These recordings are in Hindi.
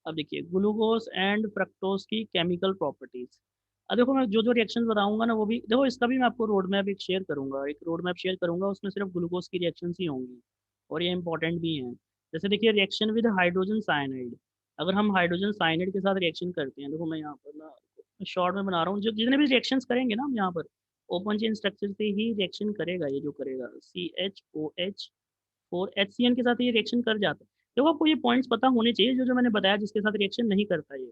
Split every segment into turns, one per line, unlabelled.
अब देखिए ग्लूकोज एंड फ्रक्टोज की केमिकल प्रॉपर्टीज। अब देखो मैं जो जो रिएक्शन बताऊंगा ना वो भी देखो, इसका भी मैं आपको रोड मैप एक शेयर करूंगा, एक रोड मैप शेयर करूंगा, उसमें सिर्फ ग्लूकोज की रिएक्शन ही होंगी और ये इंपॉर्टेंट भी हैं। जैसे देखिए रिएक्शन विद हाइड्रोजन साइनाइड, अगर हम हाइड्रोजन साइनाइड के साथ रिएक्शन करते हैं, देखो मैं यहाँ पर ना शॉर्ट में बना रहा हूँ, जो जितने भी रिएक्शंस करेंगे ना हम यहाँ पर ओपन चेन स्ट्रक्चर से ही रिएक्शन करेगा, ये जो करेगा CHOH 4 HCN के साथ ये रिएक्शन कर जाता है। देखो आपको ये पॉइंट्स पता होने चाहिए जो जो मैंने बताया, जिसके साथ रिएक्शन नहीं करता ये।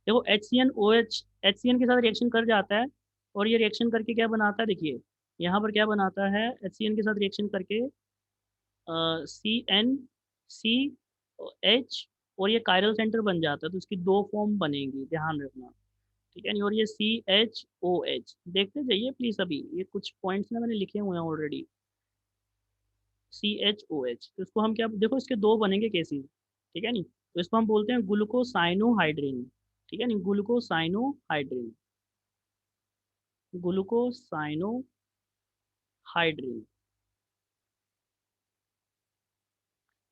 देखो HCN के साथ रिएक्शन कर जाता है और ये रिएक्शन करके क्या बनाता है, देखिए यहाँ पर क्या बनाता है, HCN के साथ रिएक्शन करके CnCH, और ये कायरल सेंटर बन जाता है, तो इसकी दो फॉर्म बनेगी, ध्यान रखना। ठीक है नहीं, और ये CHOH देखते जाइए प्लीज, अभी ये कुछ पॉइंट्स ना मैंने लिखे हुए हैं ऑलरेडी। CHOH, तो इसको हम क्या, देखो इसके दो बनेंगे केसेस, ठीक है नहीं, तो इसको हम बोलते हैं ग्लूकोसाइनोहाइड्रिन। ठीक है नहीं, ग्लूकोसाइनोहाइड्रिन, ग्लूकोसाइनोहाइड्रिन।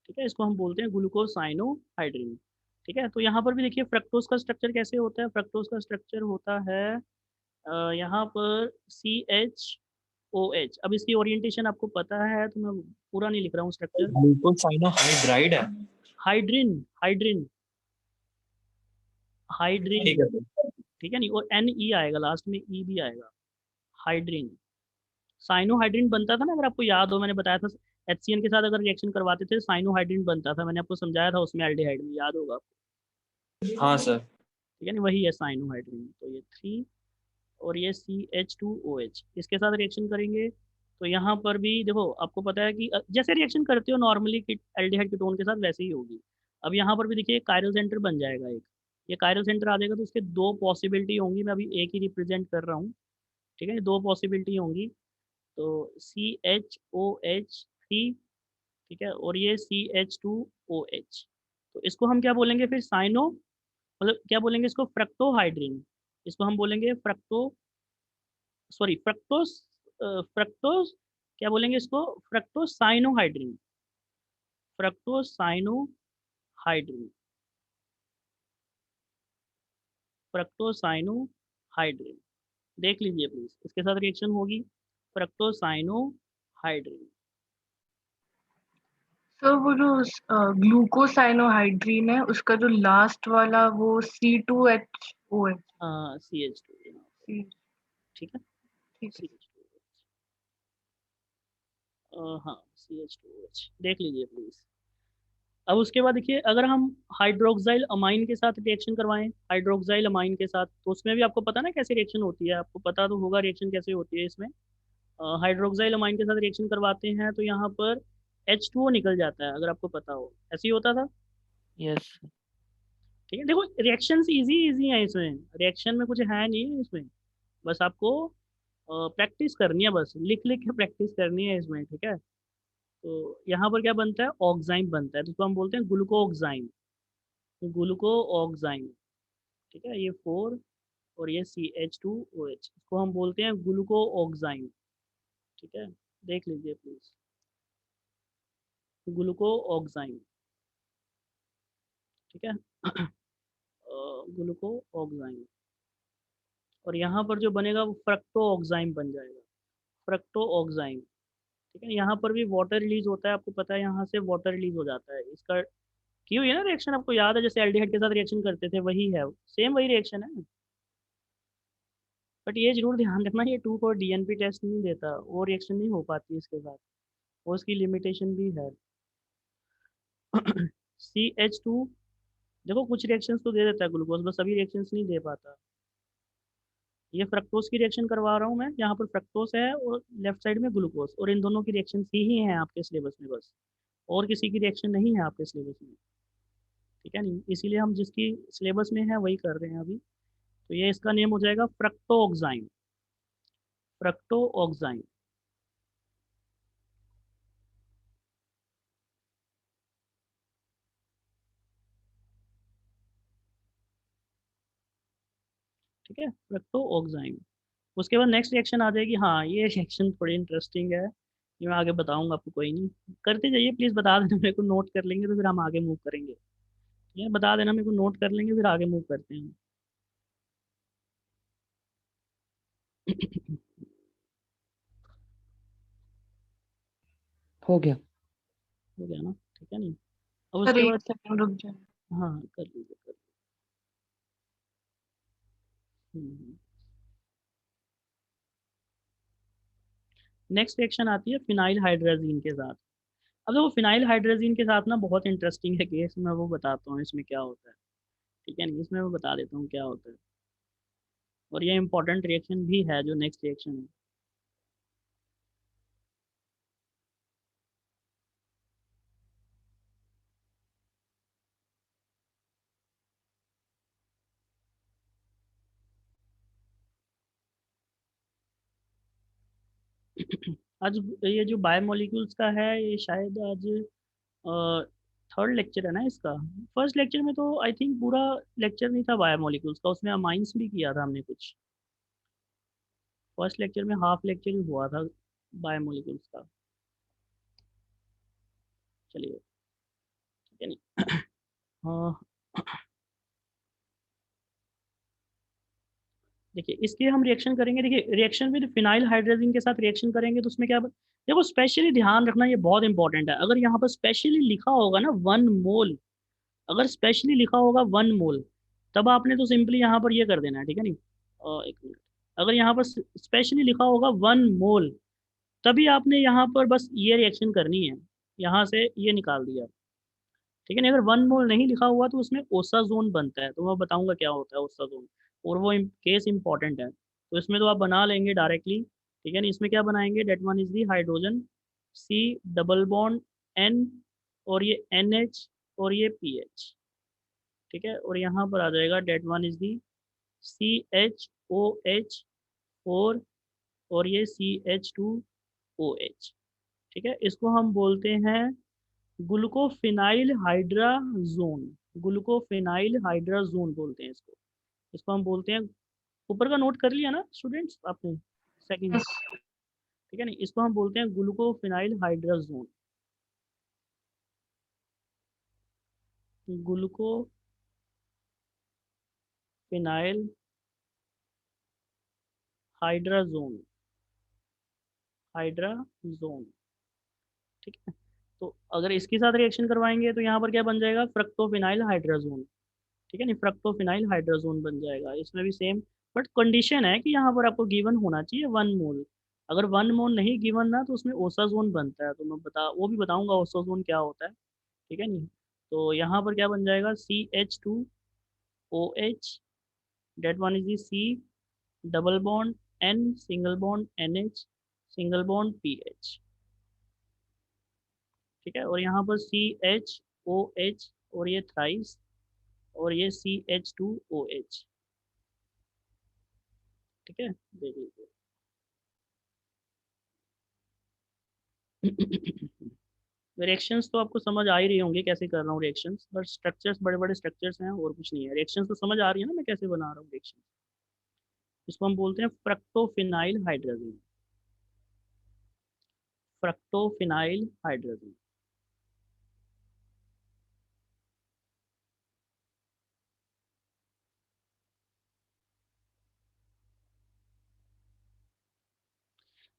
ठीक है, इसको हम बोलते हैं ग्लूकोसाइनोहाइड्रिन। ठीक है, तो यहाँ पर भी देखिए फ्रक्टोज का स्ट्रक्चर कैसे होता है, फ्रक्टोज का स्ट्रक्चर होता है यहाँ पर CHOH। अब इसकी ओरिएंटेशन आपको पता है तो मैं पूरा नहीं लिख रहा हूँ स्ट्रक्चर।
ग्लूकोसाइनोहाइड्राइड है।
Hydrin, hydrin, hydrin.
ठीक है सर।
ठीक है नहीं, और NE आएगा लास्ट में, E भी आएगा, हाइड्रिन। साइनोहाइड्रिन बनता था ना, अगर आपको याद हो मैंने बताया था, HCN के साथ अगर रिएक्शन करवाते थे साइनोहाइड्रिन बनता था, मैंने आपको समझाया था उसमें एल्डिहाइड में, याद होगा आपको।
हाँ सर।
ठीक है नहीं, वही है साइनोहाइड्रिन, तो ये 3 और ये CH2OH इसके साथ रिएक्शन करेंगे, तो यहाँ पर भी देखो आपको पता है कि जैसे रिएक्शन करते हो नॉर्मली एल्डिहाइड कीटोन के साथ वैसे ही होगी। अब यहाँ पर भी देखिए कायरल सेंटर बन जाएगा एक, ये कायरल सेंटर आ जाएगा, तो उसके दो पॉसिबिलिटी होंगी, मैं अभी एक ही रिप्रेजेंट कर रहा हूँ। ठीक है, दो पॉसिबिलिटी होंगी, तो CHOH 3, ठीक है, और ये CH2OH, तो इसको हम क्या बोलेंगे फिर, साइनो, मतलब क्या बोलेंगे इसको, फ्रक्टोहाइड्रिन। इसको हम बोलेंगे फ्रक्टोस, फ्रक्टोस, क्या बोलेंगे इसको, फ्रक्टोसाइनोहाइड्रिन, फ्रक्टोसाइनोहाइड्रिन, फ्रक्टोसाइनोहाइड्रिन। देख लीजिए प्लीज, इसके साथ रिएक्शन होगी फ्रक्टोसाइनोहाइड्रिन।
सर वो जो ग्लूकोसाइनोहाइड्रीन है उसका जो लास्ट वाला वो C2H O है।
CH2,
ठीक
ठीक है,
है।
CH2, हाँ CH2OH देख लीजिए प्लीज। अब उसके बाद देखिए अगर हम हाइड्रोक्साइल अमाइन के साथ रिएक्शन करवाएं, हाइड्रोक्साइल अमाइन के साथ, तो उसमें भी आपको पता ना कैसे रिएक्शन होती है, आपको पता तो होगा रिएक्शन कैसे होती है इसमें। हाइड्रोक्साइल अमाइन के साथ रिएक्शन करवाते हैं तो यहाँ पर H2O निकल जाता है, अगर आपको पता हो, ऐसे ही होता था।
यस।
ठीक है, देखो रिएक्शन इजी इजी है इसमें, रिएक्शन में कुछ है नहीं है इसमें, बस आपको प्रैक्टिस करनी है, बस लिख लिख के प्रैक्टिस करनी है इसमें। ठीक है, तो यहाँ पर क्या बनता है, ऑक्साइम बनता है, तो उसको हम बोलते हैं ग्लूकोऑक्साइम, ग्लूकोऑक्साइम। ठीक है, ये 4 और ये CH2OH, इसको हम बोलते हैं ग्लूकोऑक्साइम। ठीक है, देख लीजिए प्लीज, ग्लूकोऑक्साइम। ठीक है, ग्लूकोऑक्साइम, और यहाँ पर जो बनेगा वो फ्रक्टोऑक्साइम बन जाएगा, फ्रक्टोऑक्साइम। ठीक है, यहाँ पर भी वाटर रिलीज होता है, आपको पता है यहाँ से वाटर रिलीज हो जाता है इसका, की हुई है ना रिएक्शन, आपको याद है जैसे एल्डिहाइड के साथ रिएक्शन करते थे, वही है, सेम वही रिएक्शन है। बट ये जरूर ध्यान रखना, ये 2 4 DNP टेस्ट नहीं देता, वो रिएक्शन नहीं हो पाती इसके साथ, वो उसकी लिमिटेशन भी है। CH2, देखो कुछ रिएक्शंस तो दे देता है ग्लूकोज, बस सभी रिएक्शंस नहीं दे पाता। ये फ्रक्टोज की रिएक्शन करवा रहा हूँ मैं, यहाँ पर फ्रक्टोज है और लेफ्ट साइड में ग्लूकोज, और इन दोनों की रिएक्शन ही है आपके सिलेबस में बस, और किसी की रिएक्शन नहीं है आपके सिलेबस में। ठीक है नहीं, इसीलिए हम जिसकी सिलेबस में है वही कर रहे हैं अभी। तो ये इसका नेम हो जाएगा फ्रक्टोऑक्साइम, फ्रक्टोऑक्साइम। ठीक है, फ्रक्टोऑक्साइम। उसके बाद नेक्स्ट रिएक्शन आ जाएगी, हाँ ये रिएक्शन थोड़ी इंटरेस्टिंग है, ये मैं आगे बताऊंगा आपको, कोई नहीं करते जाइए प्लीज, बता देना मेरे को, नोट कर लेंगे तो फिर हम आगे मूव करेंगे। ये बता देना मेरे को, नोट कर लेंगे फिर आगे मूव करते हैं।
हो गया।
हो गया ना, ठीक है नहीं। अब
सर
उसके
एक
बाद
सेकंड रुक जाए।
हाँ हाँ, कर लीजिए कर लीजिए। नेक्स्ट रिएक्शन आती है फिनाइल हाइड्राजीन के साथ। अब देखो फिनाइल हाइड्राजीन के साथ ना बहुत इंटरेस्टिंग है केस, मैं वो बताता हूँ इसमें क्या होता है, ठीक है नहीं, इसमें मैं बता देता हूँ क्या होता है। और ये इंपॉर्टेंट रिएक्शन भी है जो नेक्स्ट रिएक्शन है। आज ये जो बायोमोलिक्यूल्स का है, ये शायद आज थर्ड लेक्चर है ना इसका। फर्स्ट लेक्चर में तो आई थिंक पूरा लेक्चर नहीं था बायोमोलिक्यूल्स का, उसमें अमाइंस भी किया था हमने कुछ। फर्स्ट लेक्चर में हाफ लेक्चर ही हुआ था बायोमोलिक्यूल्स का। चलिए, ठीक है नहीं। हाँ, देखिए इसके हम रिएक्शन करेंगे। देखिए रिएक्शन विद फिनाइल हाइड्रोजन के साथ रिएक्शन करेंगे तो उसमें क्या देखो स्पेशली ध्यान रखना, ये बहुत इंपॉर्टेंट है। अगर यहाँ पर स्पेशली लिखा होगा ना 1 मोल, अगर स्पेशली लिखा होगा 1 मोल, तब आपने तो सिंपली यहाँ पर ये कर देना है, ठीक है नहीं। एक मिनट, अगर यहाँ पर स्पेशली लिखा होगा 1 मोल, तभी आपने यहाँ पर बस ये रिएक्शन करनी है, यहाँ से ये निकाल दिया, ठीक है नहीं। अगर 1 मोल नहीं लिखा हुआ तो उसमें ओसा जोन बनता है, तो मैं बताऊंगा क्या होता है ओसा जोन, और वो केस इंपॉर्टेंट है, तो इसमें तो आप बना लेंगे डायरेक्टली, ठीक है नहीं। इसमें क्या बनाएंगे, that one is the hydrogen C double bond N, और ये एन एच, और ये पी एच, ठीक है। और यहाँ पर आ जाएगा that one is the C H O H four, और ये C H two O H, ठीक है। इसको हम बोलते हैं ग्लूकोफिनाइल हाइड्राजोन, ग्लूकोफिनाइल हाइड्राजोन बोलते हैं इसको। इसको हम बोलते हैं, ऊपर का नोट कर लिया ना स्टूडेंट्स आपने, सेकंड,
यस।
ठीक है नहीं। इसको हम बोलते हैं ग्लूकोफिनाइल हाइड्राजोन, ग्लूकोफिनाइल हाइड्राजोन, हाइड्राजोन, ठीक है। तो अगर इसके साथ रिएक्शन करवाएंगे तो यहाँ पर क्या बन जाएगा, फ्रक्टोफिनाइल हाइड्राजोन, ठीक है नहीं, फ्रक्टोफिनाइल हाइड्राजोन बन जाएगा। इसमें भी सेम, बट कंडीशन है कि यहाँ पर आपको गिवन होना चाहिए 1 मोल। अगर 1 मोल नहीं गिवन ना तो उसमें ओसाजोन बनता है, तो मैं वो भी बताऊंगा ओसाजोन क्या होता है, ठीक है नहीं। तो यहाँ पर क्या बन जाएगा, CH2OH, that one is C double bond N single bond NH single bond PH, ठीक है। और यहाँ पर CHOH, और ये थ्राइस, और ये CH2OH, ठीक है, देख लीजिए। रिएक्शंस तो आपको समझ आ ही रही होंगी कैसे कर रहा हूँ रिएक्शंस, बट स्ट्रक्चर्स बड़े बड़े स्ट्रक्चर्स हैं और कुछ नहीं है। रिएक्शंस तो समझ आ रही है ना मैं कैसे बना रहा हूँ रिएक्शन। इसको हम बोलते हैं फ्रक्टोफिनाइल हाइड्रोजन, फ्रक्टोफिनाइल हाइड्रोजन।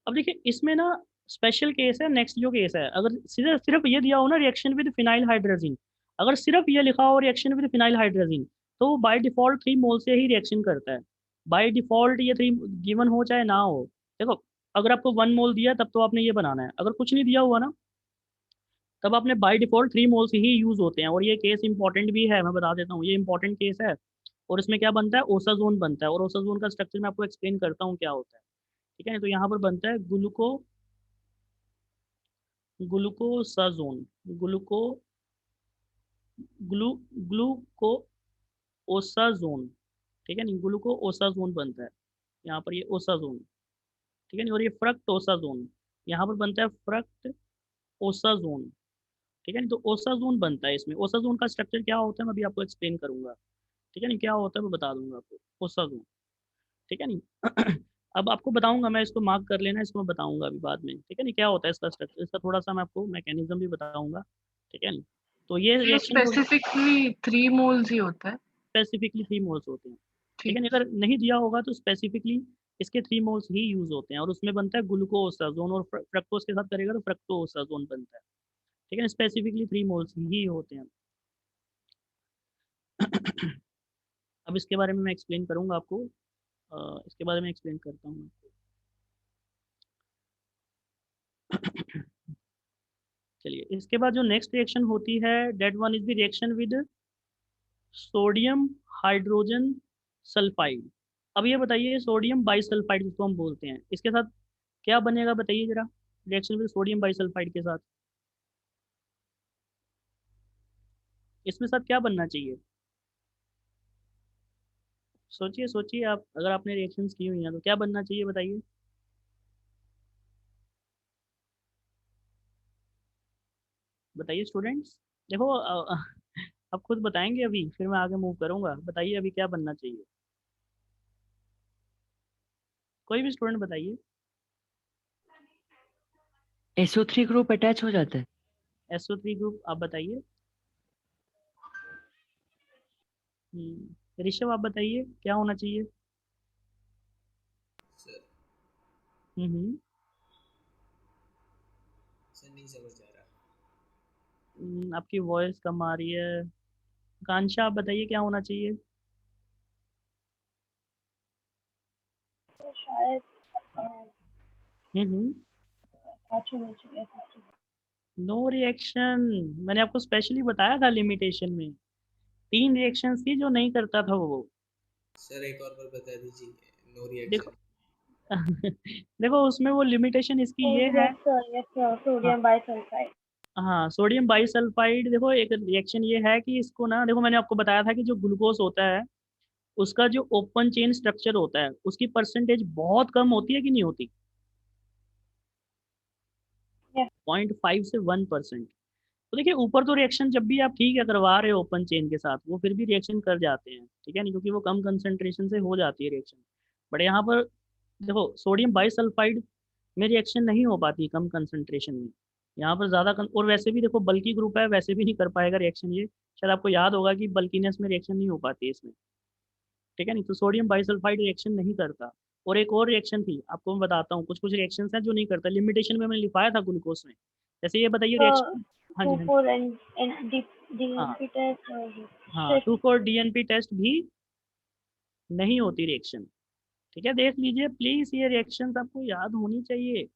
अब देखिए इसमें ना स्पेशल केस है, नेक्स्ट जो केस है, अगर सिर्फ सिर्फ ये दिया हो ना रिएक्शन विद फिनाइल हाइड्रोजन, अगर सिर्फ ये लिखा हो रिएक्शन विद फिनाइल हाइड्रोजन, तो वो बाय डिफॉल्ट 3 मोल से ही रिएक्शन करता है। बाय डिफॉल्ट ये 3 गिवन हो चाहे ना हो। देखो अगर आपको 1 मोल दिया तब तो आपने ये बनाना है, अगर कुछ नहीं दिया हुआ ना तब आपने बाय डिफॉल्ट 3 मोल से ही यूज होते हैं। और ये केस इंपॉर्टेंट भी है, मैं बता देता हूँ, ये इंपॉर्टेंट केस है। और इसमें क्या बनता है, ओसाजोन बनता है, और ओसाजोन का स्ट्रक्चर मैं आपको एक्सप्लेन करता हूँ क्या होता है, ठीक है। तो यहाँ पर बनता है ग्लूकोसाजोन, ग्लूको ग्लू ग्लूकोओसाजोन, ठीक है नहीं, ग्लूकोओसाजोन बनता है यहाँ पर, ये ओसाजोन, ठीक है नहीं। और ये फ्रक्टोसाजोन, यहाँ पर बनता है फ्रक्ट ओसाजोन, ठीक है नहीं। तो ओसाजोन बनता है इसमें। ओसाजोन का स्ट्रक्चर क्या होता है मैं अभी आपको एक्सप्लेन करूंगा, ठीक है नहीं, क्या होता है मैं बता दूंगा आपको ओसाजोन, ठीक है नहीं। अब आपको बताऊंगा मैं, इसको मार्क कर लेना, इसको मैं बताऊंगा अभी बाद में, ठीक है नहीं, क्या होता है इसका स्ट्रक्चर, इसका थोड़ा सा मैं आपको मैकेनिज्म भी बताऊंगा, ठीक है नहीं। तो ये
ये
रिएक्शन
स्पेसिफिकली 3 मोल्स ही होता है।
स्पेसिफिकली 3 मोल्स होते हैं,
ठीक
लेकिन अगर नहीं दिया होगा तो स्पेसिफिकली इसके 3 मोल्स ही यूज होते हैं और उसमें बनता है ग्लूकोसाजोन, और फ्रक्टोज के साथ करेगा तो फ्रक्टोसाजोन बनता है। ठीक है, स्पेसिफिकली 3 मोल्स ही होते हैं। अब इसके बारे में मैं एक्सप्लेन करूंगा आपको, इसके बारे में एक्सप्लेन करता हूँ। चलिए, इसके बाद जो नेक्स्ट रिएक्शन होती है that one is the reaction with sodium hydrogen sulphide. अब ये बताइए, सोडियम बाइसल्फाइड जिसको हम बोलते हैं, इसके साथ क्या बनेगा बताइए जरा, रिएक्शन विद सोडियम बाइसल्फाइड के साथ इसमें साथ क्या बनना चाहिए? सोचिए सोचिए आप, अगर आपने रिएक्शंस की हुई हैं तो क्या बनना चाहिए बताइए। बताइए स्टूडेंट्स, देखो आप खुद बताएंगे अभी, फिर मैं आगे मूव करूंगा। बताइए अभी क्या बनना चाहिए, कोई भी स्टूडेंट बताइए।
SO3 ग्रुप अटैच हो जाता है।
SO3 ग्रुप आप बताइए। ऋषभ आप बताइए क्या होना चाहिए।
सर
हम्म।
सर नहीं समझ आ रहा।
आपकी वॉइस कम आ रही है। कांशा आप बताइए क्या होना चाहिए।
शायद
हम्म।
अच्छा नहीं चाहिए था।
नो रिएक्शन, मैंने आपको स्पेशली बताया था लिमिटेशन में 3 रिएक्शंस थी जो नहीं करता था वो।
सर एक और बार बता दीजिए। नो
देखो
रिएक्शन।
देखो उसमें वो लिमिटेशन इसकी ये है।
यस सर,
हाँ,
सोडियम बाइसल्फाइड।
हाँ सोडियम बाइसल्फाइड, देखो एक रिएक्शन ये है कि इसको ना, देखो मैंने आपको बताया था कि जो ग्लूकोज होता है उसका जो ओपन चेन स्ट्रक्चर होता है उसकी परसेंटेज बहुत कम होती है कि नहीं होती?
Yes.
0.5 से 1%। तो देखिए ऊपर तो रिएक्शन जब भी आप ठीक है करवा रहे हो ओपन चेन के साथ, वो फिर भी रिएक्शन कर जाते हैं, ठीक है नहीं, क्योंकि वो कम कंसंट्रेशन से हो जाती है रिएक्शन। बट यहाँ पर देखो सोडियम बाइसल्फाइड में रिएक्शन नहीं हो पाती कम कंसंट्रेशन में, यहाँ पर ज़्यादा और वैसे भी देखो बल्कि ग्रुप है, वैसे भी नहीं कर पाएगा रिएक्शन ये। शायद आपको याद होगा कि बल्कीनेस में रिएक्शन नहीं हो पाती है इसमें, ठीक है नहीं, तो सोडियम बाइसल्फाइड रिएक्शन नहीं करता। और एक और रिएक्शन थी आपको मैं बताता हूँ, कुछ कुछ रिएक्शन है जो नहीं करता, लिमिटेशन में मैंने लिखाया था ग्लूकोज में। जैसे ये बताइए रिएक्शन। हाँ जी, हाँ जी।
2,4 and
हाँ
DNP टेस्ट और
हाँ, 2,4-DNP टेस्ट भी नहीं होती रिएक्शन, ठीक है, देख लीजिए प्लीज, ये रिएक्शन आपको याद होनी चाहिए।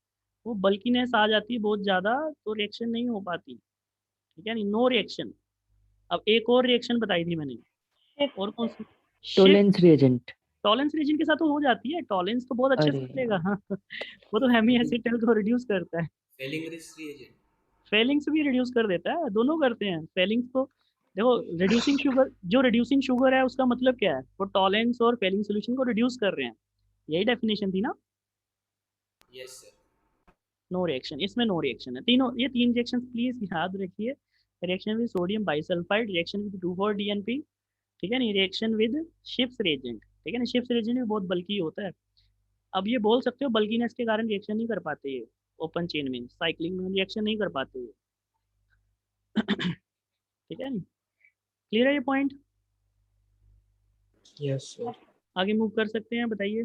वो बल्कीनेस आ जाती है बहुत ज्यादा तो रिएक्शन नहीं हो पाती, ठीक है नहीं, नो रिएक्शन। अब एक और रिएक्शन बताई थी मैंने, और कौन सी? Shift.
Tollens reagent.
Tollens reagent के साथ तो हो जाती है, टॉलेंस तो बहुत अच्छे से
अरे
चलेगा हाँ वो तो हेमी एसिटल को रिड्यूस करता है,
फेलिंग रिस्क रिएजेंट।
फेलिंग्स भी रिड्यूस कर देता है, दोनों करते हैं फेलिंग्स तो। देखो रिड्यूसिंग शुगर, जो रिड्यूसिंग शुगर है उसका मतलब क्या है, वो टॉलेंस और फेलिंग सोल्यूशन को रिड्यूस कर रहे हैं, यही डेफिनेशन थी ना।
Yes sir.
नो रिएक्शन, इसमें नो रिएक्शन है, तीनों ये 3 रिएक्शन प्लीज याद रखिए। Reaction with sodium bisulphide, reaction with 2,4-DNP, ठीक है नहीं, रिएक्शन विद शिप्स रेजेंट, ठीक है ना, शिप्स रेजेंट भी बहुत बल्कि होता है। अब ये बोल सकते हो बल्कीनेस के कारण रिएक्शन नहीं कर पाते ये, ओपन चेन में साइक्लिंग में रिएक्शन नहीं कर पाते ये ठीक है नहीं, क्लियर है ये पॉइंट?
Yes sir.
आगे मूव कर सकते हैं, बताइए।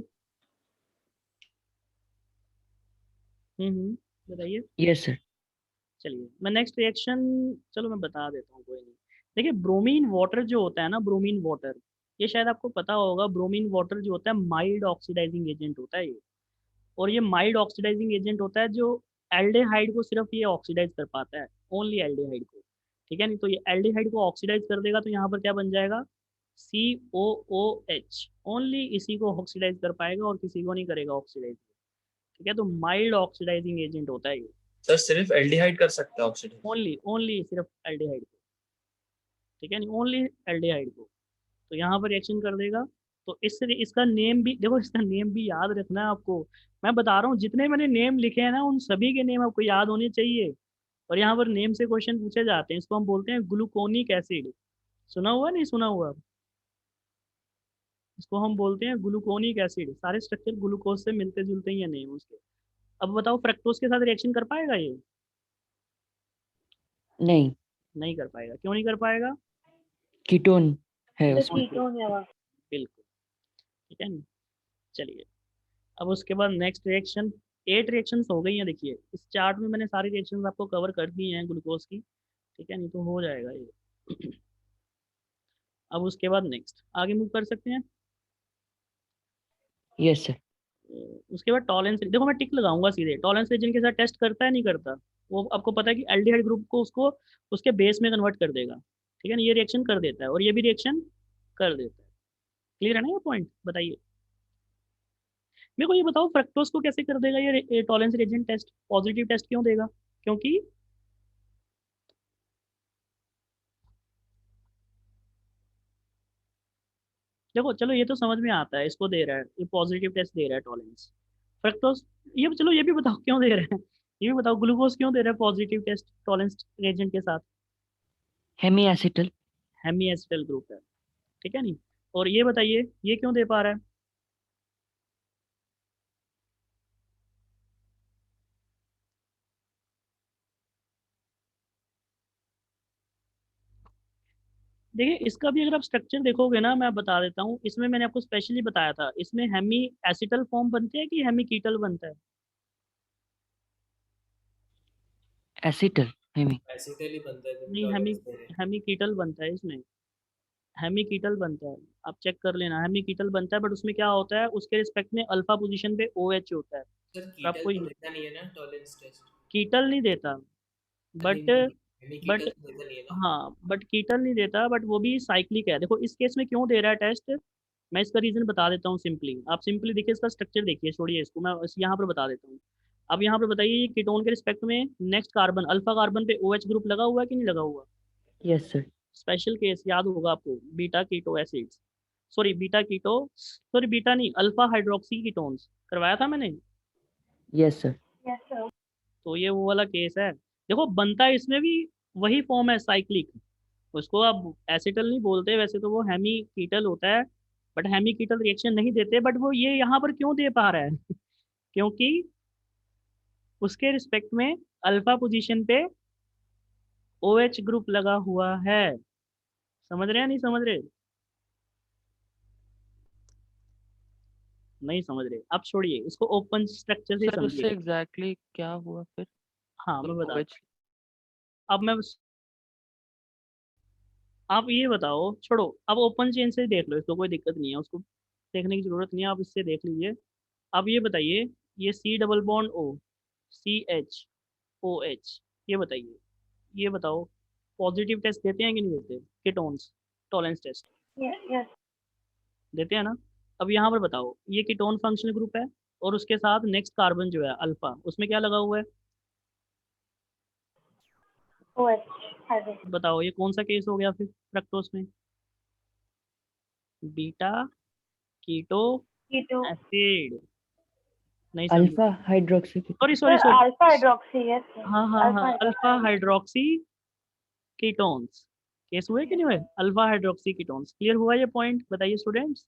बताइए।
Yes sir.
चलिए मैं नेक्स्ट रिएक्शन, चलो मैं बता देता हूँ, कोई नहीं। देखिए ब्रोमीन वाटर जो होता है ना, ब्रोमीन वाटर, ये शायद आपको पता होगा, ब्रोमीन वाटर जो होता है माइल्ड ऑक्सीडाइजिंग एजेंट होता है ये। और ये माइल्ड ऑक्सीडाइजिंग एजेंट होता है जो एल्डेहाइड को सिर्फ ये ऑक्सीडाइज कर पाता है, ओनली एल्डेहाइड को, ठीक है नहीं, तो ये एल्डेहाइड को ऑक्सीडाइज कर देगा तो यहाँ पर क्या बन जाएगा, COOH, ओनली इसी को ऑक्सीडाइज कर पाएगा और किसी को नहीं करेगा ऑक्सीडाइज, ठीक है, तो माइल्ड ऑक्सीडाइजिंग एजेंट होता है ये,
सर सिर्फ एल्डिहाइड कर सकता है ऑक्सीडेशन।
ओनली ओनली सिर्फ एल्डेहाइड को, ठीक है नहीं, ओनली एल्डेहाइड को, तो यहाँ पर रिएक्शन कर देगा। तो इससे इसका नेम भी देखो, इसका नेम भी याद रखना है आपको, मैं बता रहा हूँ जितने मैंने नेम लिखे हैं ना उन सभी के नेम आपको याद होने चाहिए। और यहाँ पर नेम से क्वेश्चन पूछे जाते हैं, इसको हम बोलते हैं ग्लूकोनिक एसिड, सुना हुआ नहीं सुना हुआ? इसको हम बोलते हैं ग्लूकोनिक एसिड, सारे स्ट्रक्चर ग्लूकोज से मिलते जुलते ही है नेम उसके। अब बताओ फ्रक्टोज के साथ रिएक्शन कर पाएगा ये?
नहीं।
नहीं कर पाएगा। क्यों नहीं कर पाएगा?
कीटोन है
The
उसमें।
ketone है वहाँ।
बिल्कुल, ठीक है ना। चलिए, अब उसके बाद नेक्स्ट रिएक्शन, 8 रिएक्शंस हो गई हैं। देखिए इस चार्ट में मैंने सारी रिएक्शंस आपको कवर कर दी हैं ग्लूकोज की, ठीक है, नहीं तो हो जाएगा ये। अब उसके बाद नेक्स्ट आगे मूव कर सकते हैं।
Yes sir.
उसके बाद टॉलेंस, देखो मैं टिक लगाऊंगा सीधे, टॉलेंस रीजन के साथ टेस्ट करता है नहीं करता? वो आपको पता है कि एल्डिहाइड ग्रुप को उसको उसके बेस में कन्वर्ट कर देगा, ठीक है ना। ये रिएक्शन कर देता है और ये भी रिएक्शन कर देता है। क्लियर है ना ये पॉइंट? बताइए मेरे को, ये बताओ फ्रक्टोज को कैसे कर देगा ये Tollens reagent test, positive test क्यों देगा? क्योंकि देखो चलो ये तो समझ में आता है, इसको दे रहा है, ये पॉजिटिव टेस्ट दे रहा है टॉलेंस। फ्रक्टोज, ये चलो ये भी बताओ क्यों दे रहा है, ये भी बताओ ग्लूकोज क्यों दे रहा है पॉजिटिव टेस्ट टॉलेंस रेजेंट के साथ?
Hemiacetal.
Hemiacetal group है, ठीक है नहीं। और ये बताइए ये क्यों दे पा रहा है? देखिए इसका भी अगर आप स्ट्रक्चर देखोगे ना, मैं बता देता हूँ, इसमें मैंने आपको स्पेशली बताया था, इसमें हेमी एसिटल फॉर्म बनते हैं कि हेमी कीटल बनता है?
Acetal Hemy.
एसिटल ही बनता है जब
नहीं, हेमी
टॉलरेंस दे रहे हैं।
हेमी कीटल बनता है इसमें, हेमी कीटल बनता है। आप चेक कर लेना, हेमी कीटल बनता है, बट उसमें क्या होता है, उसके रिस्पेक्ट में अल्फा पोजीशन पे ओ एच होता है।
सर
तो
कीटल
आपको
तो देता नहीं है ना टॉलरेंस टेस्ट?
कीटल नहीं देता,
नहीं
बट
नहीं, हेमी
बट
कीटल तो देता नहीं है ना?
हाँ, बट कीटल नहीं देता, बट वो भी साइक्लिक है। देखो इस केस में क्यों दे रहा है टेस्ट, मैं इसका रीजन बता देता हूँ सिंपली। आप सिंपली देखिए इसका स्ट्रक्चर देखिए, छोड़िए इसको, मैं यहाँ पर बता देता हूँ। अब यहाँ पर बताइए, ये कीटोन के रिस्पेक्ट में नेक्स्ट कार्बन, अल्फा कार्बन पे ओ एच ग्रुप लगा हुआ है कि नहीं लगा हुआ?
Yes sir.
स्पेशल केस याद होगा आपको, beta keto acids, sorry beta keto, sorry beta नहीं, अल्फा हाइड्रोक्सी कीटोन्स करवाया था मैंने।
Yes sir.
Yes sir.
तो ये वो वाला केस है। देखो बनता है इसमें भी वही फॉर्म है, साइक्लिक। उसको आप एसिटल नहीं बोलते, वैसे तो वो हेमी कीटल होता है, बट हेमी कीटल रिएक्शन नहीं देते। बट वो ये यहाँ पर क्यों दे पा रहा है क्योंकि उसके रिस्पेक्ट में अल्फा पोजीशन पे ओ एच ग्रुप लगा हुआ है। समझ रहे हैं नहीं समझ रहे? नहीं समझ रहे, आप छोड़िए इसको, ओपन स्ट्रक्चर से
सर उससे
समझिए।
एग्जैक्टली क्या हुआ फिर?
हाँ मैं बता,
OH।
अब मैं आप ये बताओ, छोड़ो अब ओपन चेन से देख लो, इसको कोई दिक्कत नहीं है, उसको देखने की जरूरत नहीं है, आप इससे देख लीजिए। अब ये बताइए, ये C double bond O, C H O H, ये बताइए, ये बताओ पॉजिटिव टेस्ट देते हैं कि नहीं देते कीटोन्स, टॉलेंस टेस्ट
Yes.
देते हैं ना। अब यहाँ पर बताओ, ये कीटोन फंक्शनल ग्रुप है और उसके साथ नेक्स्ट कार्बन जो है अल्फा, उसमें क्या लगा हुआ है?
OH hydrogen.
बताओ ये कौन सा केस हो गया फिर फ्रक्टोज में? Beta keto
Keto.
एसिड। नहीं समझे?
Alpha hydroxy.
Sorry
Sir,
sorry sorry,
alpha hydroxy. Yes sir.
हाँ हाँ
Alpha
हाँ, alpha
hydroxy.
Hydroxy ketones case हुए कि नहीं हुए? अल्फा हाइड्रोक्सी कीटोन्स, क्लियर हुआ ये पॉइंट? बताइए स्टूडेंट्स,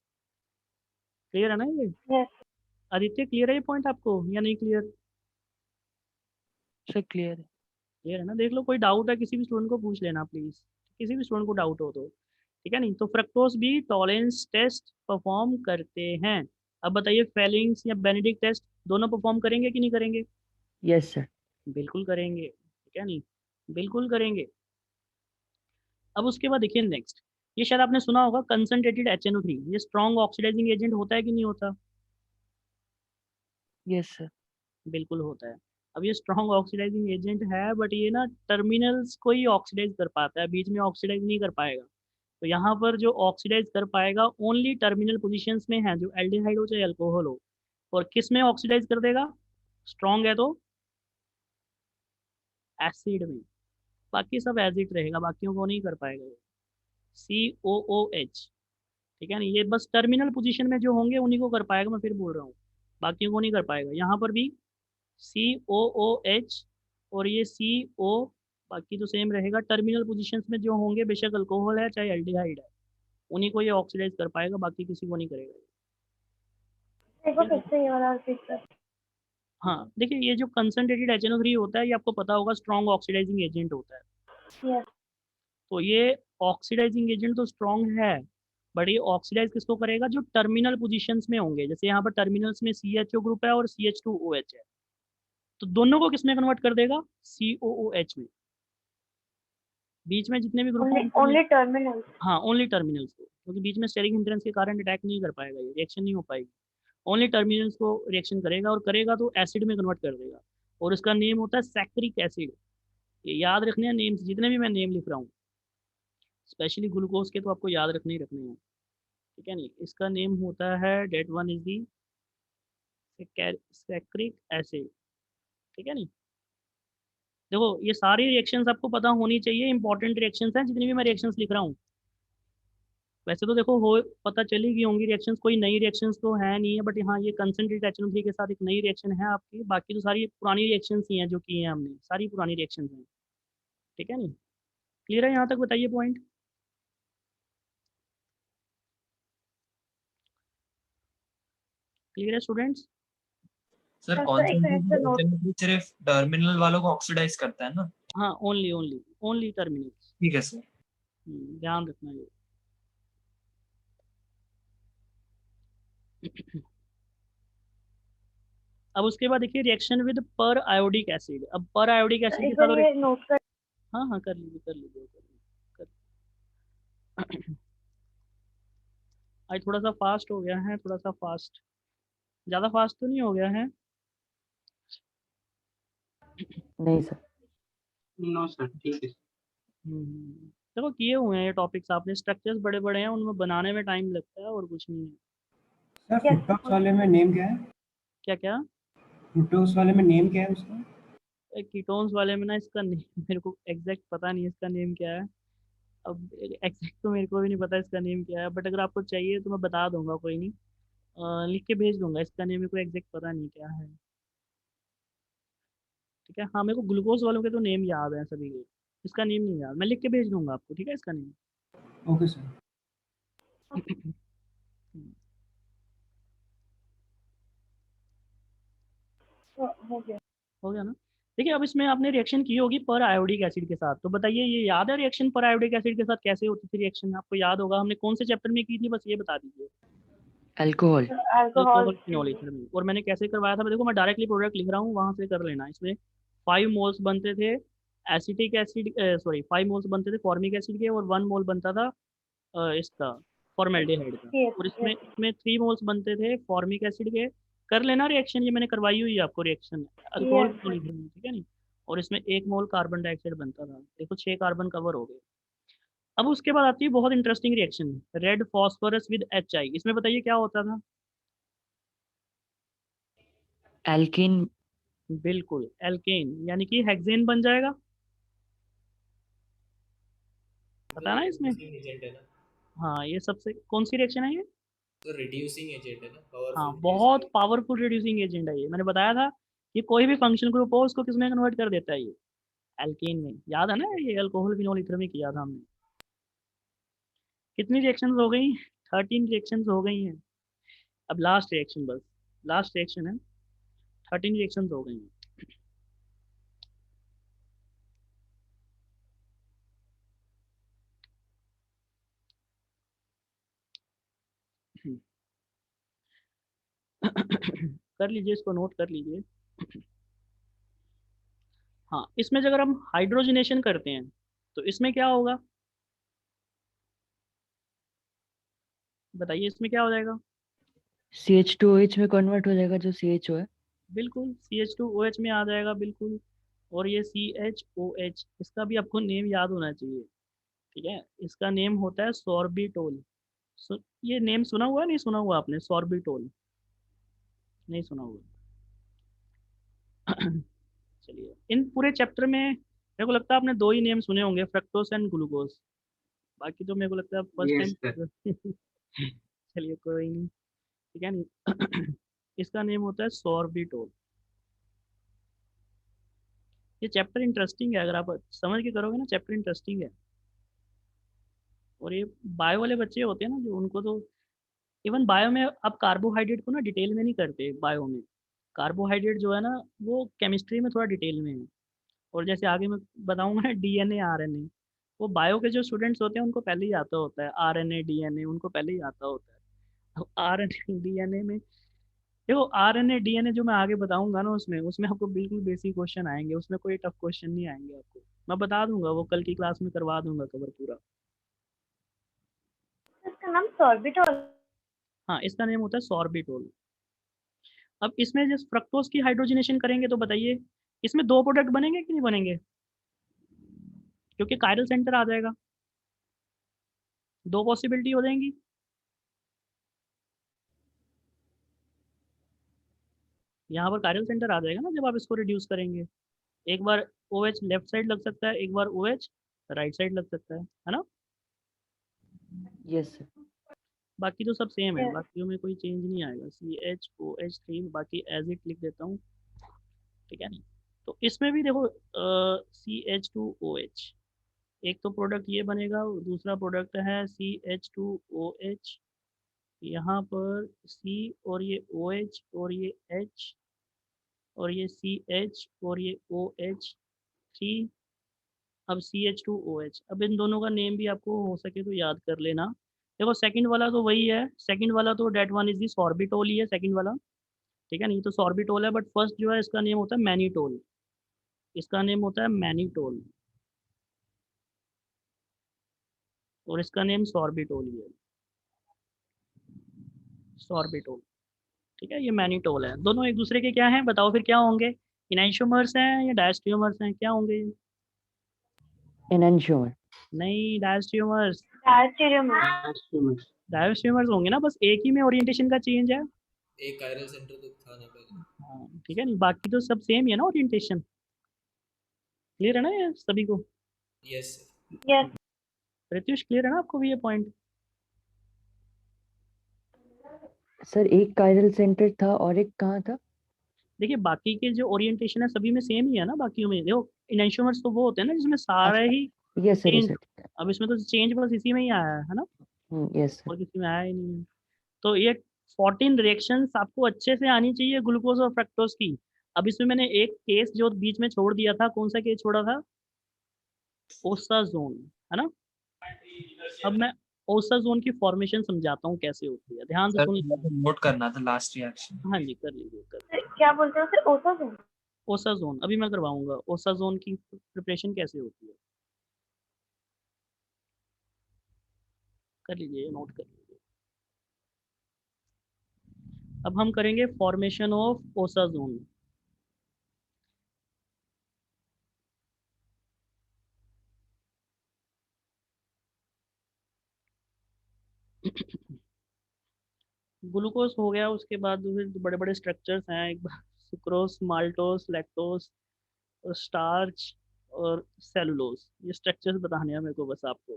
क्लियर है ना ये?
Yes.
आदित्य क्लियर है ये पॉइंट आपको या नहीं क्लियर?
सर क्लियर है।
क्लियर है ना? देख लो कोई डाउट है किसी भी स्टूडेंट को पूछ लेना प्लीज, किसी भी स्टूडेंट को डाउट हो तो, ठीक है नहीं। तो फ्रक्टोज भी टॉलेंस टेस्ट परफॉर्म करते हैं। अब बताइए फेलिंग्स या बेनेडिक्ट टेस्ट दोनों परफॉर्म करेंगे कि नहीं करेंगे?
Yes sir.
बिल्कुल करेंगे, ठीक है नहीं, बिल्कुल करेंगे। अब उसके बाद देखिए नेक्स्ट, ये शायद आपने सुना होगा कंसंट्रेटेड HNO3, ये स्ट्रॉन्ग ऑक्सीडाइजिंग एजेंट होता है कि नहीं होता?
Yes sir.
बिल्कुल होता है। अब ये स्ट्रॉन्ग ऑक्सीडाइजिंग एजेंट है, बट ये ना टर्मिनल्स को ही ऑक्सीडाइज कर पाता है, बीच में ऑक्सीडाइज नहीं कर पाएगा। तो यहाँ पर जो ऑक्सीडाइज कर पाएगा ओनली टर्मिनल पोजीशंस में है, जो एल्डिहाइड हो चाहे अल्कोहल हो। और किस में ऑक्सीडाइज कर देगा? स्ट्रॉन्ग है तो एसिड में, बाकी सब एसिड रहेगा, बाकियों को नहीं कर पाएगा ये। COOH, ठीक है ना, ये बस टर्मिनल पोजीशन में जो होंगे उन्हीं को कर पाएगा, मैं फिर बोल रहा हूँ, बाकियों को नहीं कर पाएगा। यहाँ पर भी COOH और ये CO, बाकी तो सेम रहेगा, टर्मिनल पोजीशंस में जो होंगे, बेशक अल्कोहल है चाहे एल्डिहाइड है, उन्हीं को ये ऑक्सीडाइज कर पाएगा, बाकी किसी को नहीं करेगा।
देखो फिर से ये वाला repeat कर.
हाँ देखिए, ये जो कंसंट्रेटेड HNO3 होता है, ये आपको पता होगा स्ट्रॉन्ग ऑक्सीडाइजिंग एजेंट होता है।
Yes.
तो ये ऑक्सीडाइजिंग एजेंट तो स्ट्रॉन्ग है, बट ये ऑक्सीडाइज किसको करेगा, जो टर्मिनल पोजीशंस में होंगे। जैसे यहाँ पर टर्मिनल्स में CHO ग्रुप है और CH2OH है, तो दोनों को किस में कन्वर्ट कर देगा, COOH में। बीच में जितने भी ग्रुप
only terminals.
हाँ ओनली टर्मिनल्स को, क्योंकि बीच में स्टेरिक हिंड्रेंस के कारण अटैक नहीं कर पाएगा, ये रिएक्शन नहीं हो पाएगी। ओनली टर्मिनल्स को रिएक्शन करेगा, और करेगा तो एसिड में कन्वर्ट कर देगा, और इसका नेम होता है सैक्रिक एसिड। ये याद रखने हैं नेम्स, जितने भी मैं नेम लिख रहा हूँ, स्पेशली ग्लूकोज के तो आपको याद रखने ही रखने हैं, ठीक है नहीं। इसका नेम होता है that one is the saccharic acid, ठीक है नहीं। देखो ये सारी रिएक्शंस आपको पता होनी चाहिए, इंपॉर्टेंट रिएक्शंस हैं जितनी भी मैं रिएक्शंस लिख रहा हूँ। वैसे तो देखो हो पता चली गई होंगी रिएक्शंस, कोई नई रिएक्शंस तो है नहीं है, बट हाँ ये कंसंट्रेट HNO3 के साथ एक नई रिएक्शन है आपकी, बाकी तो सारी पुरानी रिएक्शंस ही हैं जो की हैं हमने, सारी पुरानी रिएक्शंस हैं, ठीक है नहीं। क्लियर है यहाँ तक, बताइए पॉइंट। क्लियर है स्टूडेंट्स।
सर
सर,
कौन
एक मिनट से नोट
सा सिर्फ टर्मिनल वालों को ऑक्सीडाइज करता है ना?
हाँ ओनली टर्मिनल्स,
ठीक है सर।
ध्यान रखना ये। अब उसके बाद देखिए रिएक्शन विद पर आयोडिक एसिड। अब पर आयोडिक एसिड के
एक
साथ
बार ये नोट कर।
हाँ कर लीजिए आज थोड़ा सा फास्ट हो गया है, थोड़ा सा फास्ट, ज़्यादा फास्ट तो नहीं हो गया है।
नहीं सर।
नो सर, ठीक है।
देखो किए हुए हैं ये टॉपिक्स आपने, स्ट्रक्चर्स बड़े बड़े हैं, उनमें बनाने में टाइम लगता है और कुछ नहीं है।
सर फ्रुक्टोज वाले में नेम क्या है?
क्या
फ्रुक्टोज वाले में नेम क्या है उसका?
कीटोन्स वाले में ना, इसका नेम मेरे को एग्जैक्ट पता नहीं है इसका नेम क्या है। अब एग्जैक्ट तो मेरे को भी नहीं पता इसका नेम क्या है, बट अगर आपको चाहिए तो मैं बता दूंगा, कोई नहीं, लिख के भेज दूंगा। इसका नेम मेरे को एग्जैक्ट पता नहीं क्या है, ठीक है। हाँ मेरे को ग्लूकोज वालों के तो नेम याद है सभी के, इसका नेम नहीं याद, मैं लिख के भेज दूंगा आपको, ठीक है इसका नेम।
Okay sir.
हो गया।
हो गया ना। देखिए अब इसमें आपने रिएक्शन की होगी पर आयोडिक एसिड के साथ, तो बताइए ये याद है रिएक्शन पर आयोडिक एसिड के साथ कैसे होती थी रिएक्शन, आपको याद होगा, हमने कौन से चैप्टर में की थी, बस ये बता दीजिए।
अल्कोहल।
अल्कोहल
फिनोल ईथर में। और मैंने कैसे करवाया था, देखो मैं डायरेक्टली प्रोडक्ट लिख रहा हूँ, वहां से कर लेना। इसमें 5 मोल्स बनते थे एसिटिक एसिड, सॉरी 5 मोल्स बनते थे फॉर्मिक एसिड के, और 1 मोल बनता था इसका फॉर्मेल्डिहाइड का, और इसमें 3 मोल्स बनते थे फॉर्मिक एसिड के। कर लेना रिएक्शन, ये मैंने करवाई हुई है आपको रिएक्शन, अल्कोहल ठीक है नहीं। और इसमें 1 मोल कार्बन डाइऑक्साइड बनता था, देखो 6 कार्बन कवर हो गए। अब उसके बाद आती है बहुत interesting reaction, red phosphorus with HI। इसमें बताइए क्या होता था।
एल्कीन।
बिल्कुल एल्केन, यानी कि हेक्सेन बन जाएगा, पता ना इसमें।
एजेंट है ना,
हाँ ये सबसे कौन सी रिएक्शन है ये,
तो रिड्यूसिंग एजेंट है ना,
हाँ
पावरफुल
बहुत पावरफुल रिड्यूसिंग एजेंट है ये, मैंने बताया था कि कोई भी फंक्शन ग्रुप हो उसको किसमें कन्वर्ट कर देता है ये, एल्केन में। याद है ना, ये अल्कोहल फिनोल ईथर में किया था हमने। कितनी रिएक्शंस हो गई, 13 रिएक्शंस हो गई हैं। अब लास्ट रिएक्शन, बस लास्ट रिएक्शन है, 13 रिएक्शंस हो गई हैं। कर लीजिए, इसको नोट कर लीजिए। हाँ इसमें अगर हम हाइड्रोजनेशन करते हैं तो इसमें क्या होगा, बताइए इसमें क्या हो जाएगा।
CH2OH में कन्वर्ट हो जाएगा जो CHO है।
बिल्कुल CH2OH में आ जाएगा, बिल्कुल। और ये CHOH, इसका भी आपको नेम याद होना चाहिए, ठीक है। इसका नेम होता है सॉर्बिटोल। ये नेम सुना हुआ नहीं सुना हुआ आपने, सॉर्बिटोल नहीं सुना हुआ। चलिए इन पूरे चैप्टर में मेरे को लगता है आपने 2 ही नेम सुने होंगे, फ्रक्टोस एंड ग्लूकोज, बाकी तो मेरे को लगता है फर्स्ट टाइम। चलिए कोई नहीं, ठीक है नहीं। इसका नेम होता है सॉर्बिटोल। ये चैप्टर इंटरेस्टिंग है, अगर आप समझ के करोगे ना, चैप्टर इंटरेस्टिंग है। और ये बायो वाले बच्चे होते हैं ना जो, उनको तो इवन बायो में अब कार्बोहाइड्रेट को ना डिटेल में नहीं करते बायो में। कार्बोहाइड्रेट जो है ना वो केमिस्ट्री में थोड़ा डिटेल में है, और जैसे आगे मैं बताऊंगा ना DNA RNA, वो बायो के जो स्टूडेंट्स होते हैं उनको पहले ही आता होता है, आरएनए डीएनए उनको पहले ही आता होता है। अब आरएनए डीएनए में देखो, आरएनए डीएनए जो मैं आगे बताऊंगा ना, उसमें उसमें आपको बिल्कुल बेसिक क्वेश्चन आएंगे, उसमें कोई टफ क्वेश्चन नहीं आएंगे आपको, मैं बता दूंगा, वो कल की क्लास में करवा दूंगा कवर पूरा।
इसका नाम सॉर्बिटॉल।
हाँ, इसका नेम होता है सॉर्बिटोल। अब इसमें जिस फ्रक्टोज की हाइड्रोजनेशन करेंगे तो बताइए इसमें 2 प्रोडक्ट बनेंगे कि नहीं बनेंगे, क्योंकि कायरल सेंटर आ जाएगा, 2 पॉसिबिलिटी हो जाएंगी। यहाँ पर कायरल सेंटर आ जाएगा ना जब आप इसको रिड्यूस करेंगे, एक बार OH लेफ्ट साइड लग सकता है, एक बार OH राइट साइड लग सकता है ना।
Yes sir.
बाकी तो सब सेम है,
Yes.
बाकियों में कोई चेंज नहीं आएगा, CHOH3 बाकी एज इट लिख देता हूँ, ठीक है नहीं। तो इसमें भी देखो CH2OH, एक तो प्रोडक्ट ये बनेगा, दूसरा प्रोडक्ट है CH2OH, यहाँ पर C और ये OH और ये H और ये CH और ये OH3, अब CH2OH। अब इन दोनों का नेम भी आपको हो सके तो याद कर लेना। देखो सेकंड वाला तो वही है, सेकंड वाला तो that one is the sorbitol ही है सेकंड वाला, ठीक है नहीं, तो सॉर्बिटोल है, बट फर्स्ट जो है इसका नेम होता है मैनीटोल, इसका नेम होता है मैनीटोल और इसका नेम सॉर्बिटोल ही है, सॉर्बिटोल, ठीक है, ये मैनीटोल है। दोनों एक दूसरे के क्या हैं बताओ फिर, क्या होंगे, इनैंशियोमर्स हैं या डायस्टियोमर्स हैं, क्या होंगे?
एनंशियोमर।
नहीं, डायस्टियोमर्स,
डायस्टेरियोमर।
डायस्टियोमर्स होंगे ना, बस एक ही में ओरिएंटेशन का चेंज है।
एक कायरल सेंटर तो था ना पहले।
हाँ, ठीक है नहीं, बाकी तो सब सेम ही है ना ओरिएंटेशन, क्लियर है ना ये सभी को?
Yes sir.
Yes.
Pratyush clear है ना आपको भी ये पॉइंट?
सर एक कायरल सेंटर था और एक कहाँ था?
देखिए बाकी के जो ओरिएंटेशन है सभी में सेम ही है ना, बाकियों में देखो इनैंशियोमर्स तो वो होते हैं ना जिसमें सारे
अच्छा,
ही
yes sir, yes
change,
sir.
अब इसमें तो चेंज बस इसी में ही आया है ना,
यस सर।
और किसी में आया ही नहीं है। तो ये 14 रिएक्शंस आपको अच्छे से आनी चाहिए ग्लूकोज और फ्रक्टोज की। अब इसमें मैंने एक केस जो बीच में छोड़ दिया था, कौन सा केस छोड़ा था? ओसाजोन, है ना। अब मैं ओसाजोन की फॉर्मेशन समझाता हूँ कैसे होती है, ध्यान से
सर
सुन।
नोट करना था लास्ट रिएक्शन।
हाँ जी, कर लीजिए
क्या बोलते हो उसे? ओसोजोन।
ओसाजोन अभी मैं करवाऊंगा, ओसाजोन की प्रिपरेशन कैसे होती है, कर लीजिए, नोट कर लीजिए। अब हम करेंगे फॉर्मेशन ऑफ ओसाजोन। ग्लूकोज हो गया, उसके बाद फिर बड़े बड़े स्ट्रक्चर्स हैं, एक बार सुक्रोज, माल्टोस, लैक्टोस और स्टार्च और सेलुलोज, ये स्ट्रक्चर्स बताने हैं मेरे को बस आपको,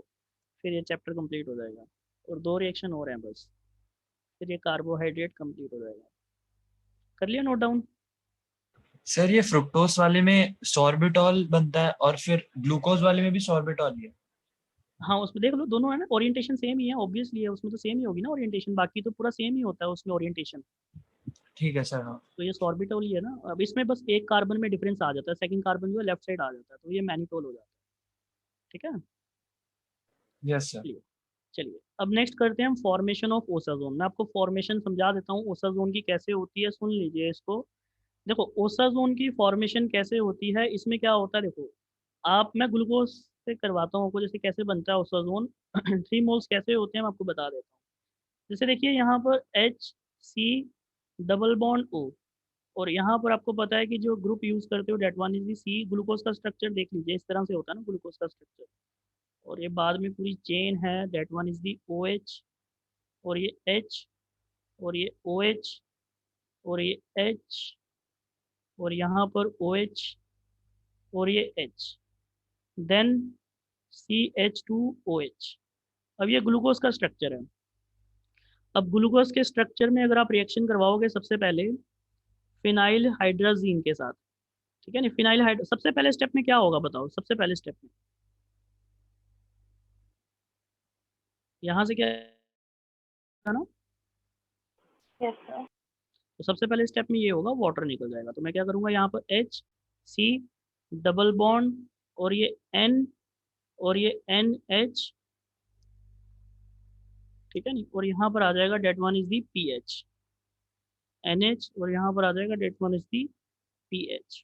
फिर ये चैप्टर कंप्लीट हो जाएगा, और 2 रिएक्शन हो रहे हैं बस, फिर ये कार्बोहाइड्रेट कंप्लीट हो जाएगा। कर लिया नोट डाउन?
सर ये फ्रुक्टोज वाले में सॉर्बिटॉल बनता है और फिर ग्लूकोज वाले में भी सॉर्बिटॉल ही है।
हाँ, उसमें देख लो दोनों है ना, ओरिएंटेशन सेम ही है, ऑब्वियसली है, उसमें तो सेम ही होगी ना ओरिएंटेशन, बाकी तो पूरा सेम ही होता है उसमें ओरिएंटेशन,
ठीक है सर। हाँ
तो ये सॉर्बिटोल ही है ना। अब इसमें बस एक कार्बन में डिफरेंस आ जाता है, सेकंड कार्बन जो है लेफ्ट साइड आ जाता है, तो ये मैनिटोल हो जाता है, ठीक है।
Yes sir.
चलिए चलिए, अब नेक्स्ट करते हैं हम फॉर्मेशन ऑफ ओसाजोन। मैं आपको फॉर्मेशन समझा देता हूँ ओसाजोन की कैसे होती है, सुन लीजिए इसको। देखो ओसाजोन की फॉर्मेशन कैसे होती है, इसमें क्या होता है, देखो आप, मैं ग्लूकोज से करवाता हूँ आपको, जैसे कैसे बनता है ओसाजोन 3 मोल्स कैसे होते हैं मैं आपको बता देता हूँ। जैसे देखिए यहाँ पर HC डबल बॉन्ड O, और यहाँ पर आपको पता है कि जो ग्रुप यूज करते हो that one is the C, glucose का स्ट्रक्चर देख लीजिए, इस तरह से होता है ना ग्लूकोज का स्ट्रक्चर, और ये बाद में पूरी चेन है, that one is the OH और ये H और ये OH और ये H और यहाँ पर OH और ये H, देन CH2OH। अब ये ग्लूकोज का स्ट्रक्चर है। अब ग्लूकोज के स्ट्रक्चर में अगर आप रिएक्शन करवाओगे सबसे पहले फिनाइल हाइड्राजीन के साथ, ठीक है नहीं, फिनाइल हाइड, सबसे पहले स्टेप में क्या होगा बताओ, सबसे पहले स्टेप में यहाँ से क्या है ना,
यस सर।
तो सबसे पहले स्टेप में ये होगा, वाटर निकल जाएगा, तो मैं क्या करूँगा यहाँ पर HC डबल बॉन्ड और ये N और ये NH, ठीक है नहीं, और यहाँ पर आ जाएगा that one is the PH, NH, और यहाँ पर आ जाएगा that one is the PH।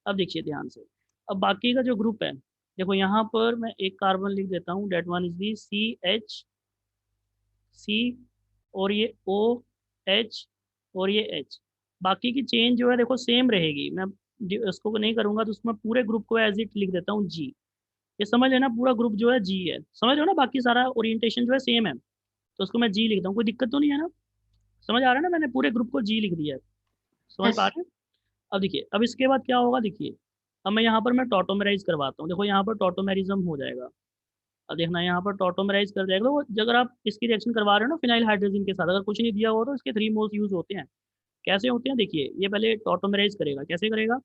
अब देखिए ध्यान से, अब बाकी का जो ग्रुप है, देखो यहाँ पर मैं एक कार्बन लिख देता हूँ, that one is the CH, C, और ये OH, और ये H। बाकी की चेन जो है देखो सेम रहेगी, मैं इसको नहीं करूंगा तो उसमें पूरे ग्रुप को एज इट लिख देता हूँ G। ये समझ लेना पूरा ग्रुप जो है G है, समझ रहे हो ना, बाकी सारा ओरिएंटेशन जो है सेम है, तो उसको मैं G लिखता हूँ, कोई दिक्कत तो नहीं है ना, समझ आ रहा है ना, मैंने पूरे ग्रुप को G लिख दिया है, समझ पा
यस
रहे हैं। अब देखिए, अब इसके बाद क्या होगा, देखिए अब मैं यहाँ पर मैं टॉटोमेराइज करवाता हूँ, देखो यहाँ पर टॉटोमेरिज्म हो जाएगा। अब देखना यहाँ पर टॉटोमेराइज कर जाएगा, तो अगर आप इसकी रिएक्शन करवा रहे हो ना फिनाइल हाइड्रोजन के साथ, अगर कुछ नहीं दिया हो तो इसके 3 मोल्स यूज होते हैं। कैसे होते हैं, देखिए ये पहले टॉटोमेराइज करेगा, कैसे करेगा,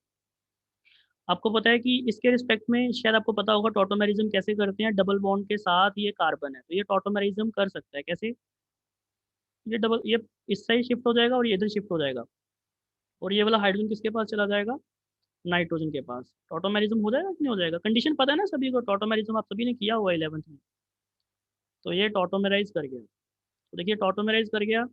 आपको पता है कि इसके रिस्पेक्ट में शायद आपको पता होगा टॉटोमेरिज्म कैसे करते हैं, डबल बॉन्ड के साथ ये कार्बन है, तो ये टॉटोमेरिज्म कर सकता है कैसे, ये इस साइड शिफ्ट हो जाएगा और ये इधर शिफ्ट हो जाएगा, और ये वाला हाइड्रोजन किसके पास चला जाएगा, नाइट्रोजन के पास। टॉटोमेरिज्म हो जाएगा कि नहीं हो जाएगा, कंडीशन पता है ना सभी को, टॉटोमेरिज्म आप सभी ने किया हुआ 11th में। तो ये टॉटोमेराइज कर गया, तो देखिए टॉटोमेराइज कर गया,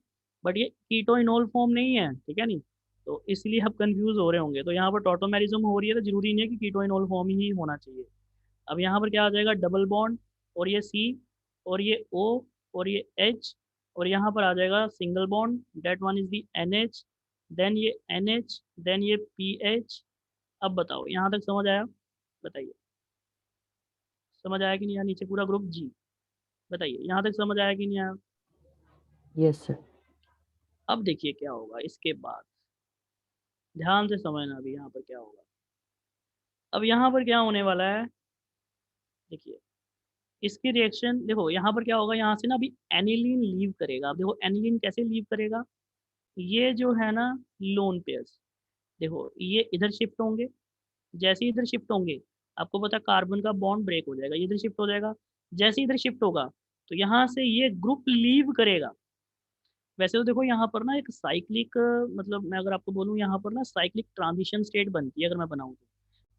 बट ये कीटोइनोल फॉर्म नहीं है, ठीक है नहीं, तो इसलिए आप कंफ्यूज हो रहे होंगे, तो यहाँ पर टॉटोमेरिज्म हो रही है तो जरूरी नहीं है कि कीटोइनोल फॉर्म ही होना चाहिए। अब यहाँ पर क्या आ जाएगा, डबल बॉन्ड, और ये C, और ये O, और ये H, और यहाँ पर आ जाएगा single bond, that one is the NH, then ये NH, देन ये PH। अब बताओ यहाँ तक समझ आया, बताइए समझ आया कि नहीं आया, नीचे पूरा ग्रुप G, बताइए यहाँ तक समझ आया कि नहीं आया।
Yes sir.
अब देखिए क्या होगा इसके बाद, ध्यान से समझना अभी यहाँ पर क्या होगा। अब यहाँ पर क्या होने वाला है, देखिए इसकी रिएक्शन देखो यहाँ पर क्या होगा, यहाँ से ना अभी एनिलीन लीव करेगा। अब देखो एनिलीन कैसे लीव करेगा, ये जो है ना लोन पेयर्स, देखो ये इधर शिफ्ट होंगे, जैसे ही इधर शिफ्ट होंगे आपको पता है कार्बन का बॉन्ड ब्रेक हो जाएगा, ये इधर शिफ्ट हो जाएगा, जैसे ही इधर शिफ्ट होगा तो यहाँ से ये ग्रुप लीव करेगा। वैसे तो देखो यहाँ पर ना एक साइक्लिक, मतलब मैं अगर आपको बोलूँ यहाँ पर ना साइक्लिक ट्रांजिशन स्टेट बनती है अगर मैं बनाऊँ तो,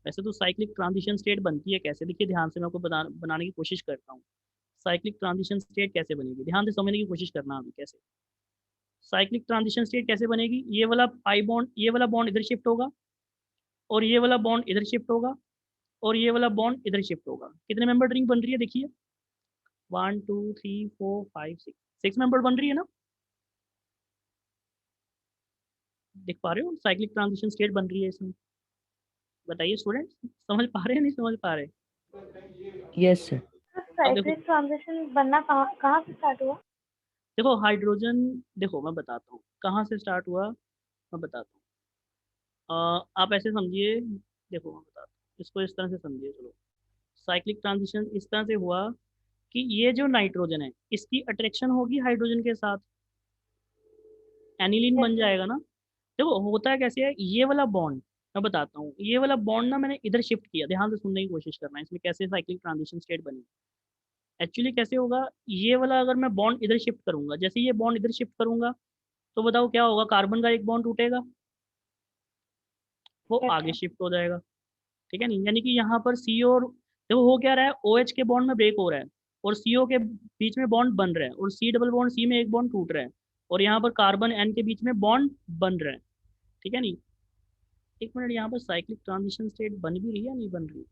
वैसे तो साइक्लिक ट्रांजिशन स्टेट बनती है कैसे, देखिए ध्यान से मैं आपको बनाने की कोशिश करता हूँ। साइक्लिक ट्रांजिशन स्टेट कैसे बनेगी, ध्यान से समझने की कोशिश करना अभी कैसे। साइक्लिक ट्रांजिशन स्टेट कैसे बनेगी, ये वाला पाई बॉन्ड, ये वाला बॉन्ड इधर शिफ्ट होगा, और ये वाला बॉन्ड इधर शिफ्ट होगा, और ये वाला बॉन्ड इधर शिफ्ट होगा। कितने मेंबर रिंग बन रही है, देखिए 1 2 3 4 5 6, 6 मेंबर बन रही है ना, देख पा रहे हो, साइक्लिक ट्रांजिशन स्टेट बन रही है इसमें। बताइए स्टूडेंट, समझ पा रहे हैं नहीं समझ पा रहे।
Yes sir.
अब देखो,
साइक्लिक ट्रांजिशन बनना कहाँ कहाँ से स्टार्ट हुआ?
देखो हाइड्रोजन, देखो मैं बताता हूँ कहाँ से स्टार्ट हुआ, मैं बताता हूँ। आप ऐसे समझिए, देखो मैं बताता हूँ, इसको इस तरह से समझिए, चलो साइक्लिक ट्रांजिशन इस तरह से हुआ कि ये जो नाइट्रोजन है इसकी अट्रैक्शन होगी हाइड्रोजन के साथ, एनिलीन बन जाएगा ना। देखो होता है कैसे है, ये वाला बॉन्ड मैं बताता हूँ, ये वाला बॉन्ड ना मैंने इधर शिफ्ट किया, ध्यान से सुनने की कोशिश करना है इसमें कैसे साइक्लिक ट्रांजिशन स्टेट बनी। एक्चुअली कैसे होगा, ये वाला अगर मैं बॉन्ड इधर शिफ्ट करूंगा, जैसे ये बॉन्ड इधर शिफ्ट करूंगा तो बताओ क्या होगा, कार्बन का एक बॉन्ड टूटेगा, वो आगे शिफ्ट हो जाएगा, ठीक है नहीं, यानी कि यहाँ पर सी और, देखो हो क्या रहा है, ओ एच के बॉन्ड में ब्रेक हो रहा है और सीओ के बीच में बॉन्ड बन रहा है, और सी डबल बॉन्ड सी में एक बॉन्ड टूट रहा है, और यहाँ पर कार्बन एन के बीच में बॉन्ड बन रहा है, ठीक है नहीं। एक मिनट, यहाँ पर साइक्लिक ट्रांजिशन स्टेट बन भी रही है नहीं बन रही,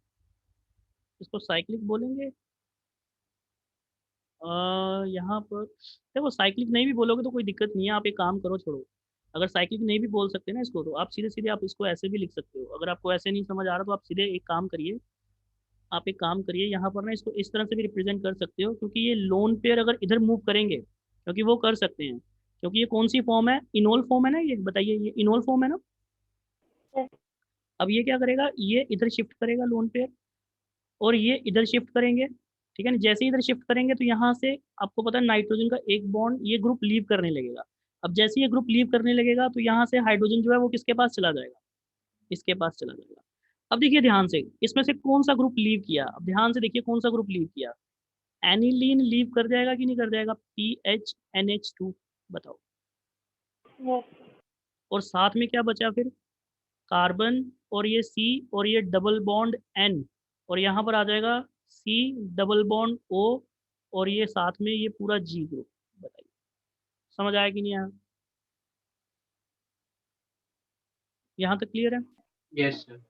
इसको साइक्लिक बोलेंगे। यहाँ पर देखो साइक्लिक नहीं भी बोलोगे तो कोई दिक्कत नहीं है, आप एक काम करो, छोड़ो, अगर साइक्लिक नहीं भी बोल सकते ना इसको, तो आप सीधे सीधे आप इसको ऐसे भी लिख सकते हो, अगर आपको ऐसे नहीं समझ आ रहा तो आप सीधे एक काम करिए, आप एक काम करिए यहाँ पर ना इसको इस तरह से भी रिप्रेजेंट कर सकते हो, क्योंकि ये लोन पेयर अगर इधर मूव करेंगे, क्योंकि वो कर सकते हैं, क्योंकि ये कौन सी फॉर्म है, इनोल फॉर्म है ना, ये बताइए ये इनोल फॉर्म है ना।
Yes.
अब ये क्या करेगा, ये इधर शिफ्ट करेगा लोन पेयर, और ये इधर शिफ्ट करेंगे, ठीक है ना, जैसे ही इधर शिफ्ट करेंगे तो यहाँ से आपको पता है नाइट्रोजन का एक बॉन्ड ये ग्रुप लीव करने लगेगा। अब जैसे ये ग्रुप लीव करने लगेगा तो यहाँ से हाइड्रोजन जो है वो किसके पास चला जाएगा, इसके पास चला जाएगा। अब देखिए ध्यान से, इसमें से कौन सा ग्रुप लीव किया, अब ध्यान से देखिए कौन सा ग्रुप लीव किया, एनिलीन लीव कर जाएगा कि नहीं कर जाएगा, PHNH2, बताओ।
Yes.
और साथ में क्या बचा फिर, कार्बन और ये C और ये डबल बॉन्ड N और यहाँ पर आ जाएगा C डबल बॉन्ड O और ये साथ में ये पूरा G ग्रुप। बताइए समझ आया कि नहीं आया? यहाँ तक क्लियर है?
Yes sir.